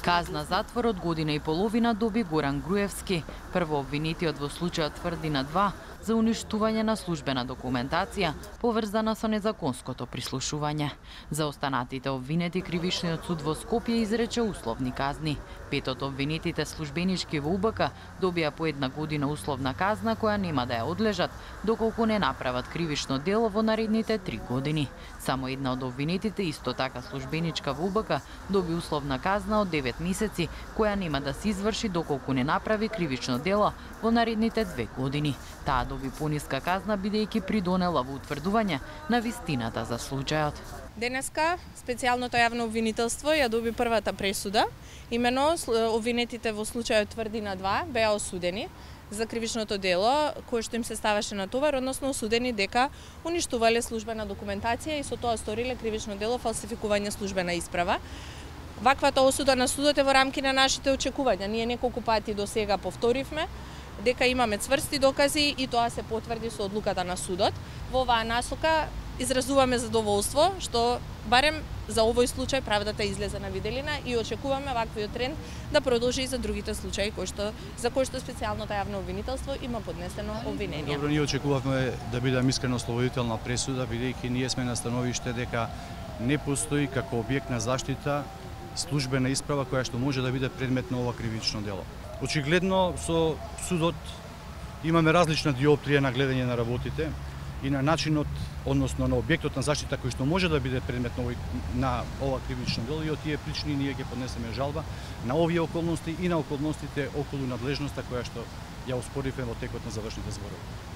Казна затвор од година и половина доби Горан Груевски, прво обвинетиот во случајот Тврдина 2 за уништување на службена документација поврзана со незаконското прислушување. За останатите обвинети Кривичниот суд во Скопје изрече условни казни. 5 од обвинетите службенички во УБК добија по 1 година условна казна која нема да ја одлежат доколку не направат кривично дело во наредните 3 години. Само една од обвинетите, исто така службеничка во УБК, доби условна казна од 9 месеци која нема да се изврши доколку не направи кривично дело во наредните 2 години. Таа доби пониска казна бидејќи придонела во утврдување на вистината за случајот. Денеска специјалното јавно обвинителство ја доби првата пресуда. Имено обвинетите во случајот Тврдина 2 беа осудени за кривичното дело кое што им се ставаше на товар, односно осудени дека уништувале службена документација и со тоа сториле кривично дело фалсификување службена исправа. Ваквата осуда на судот е во рамки на нашите очекувања. Ние неколку пати до сега повторивме дека имаме цврсти докази и тоа се потврди со одлуката на судот. Во оваа насока изразуваме задоволство што барем за овој случај правдата излезе на виделина и очекуваме ваквиот тренд да продолжи и за другите случаи за кои што специјалното јавно обвинителство има поднесено обвинение. Добро, ние очекувавме да бидам искрено ослободителна пресуда, бидејќи ние сме на становиште дека не постои како објект на заштита службена исправа која што може да биде предмет на ова кривично дело. Очигледно со судот имаме различна диоптрија на гледање на работите и на начинот, односно на објектот на заштита кој што може да биде предмет на ова кривично дело, и од тие причини ние ќе поднесеме жалба на овие околности и на околностите околу надлежноста која што ја оспоривме во текот на завршните зборови.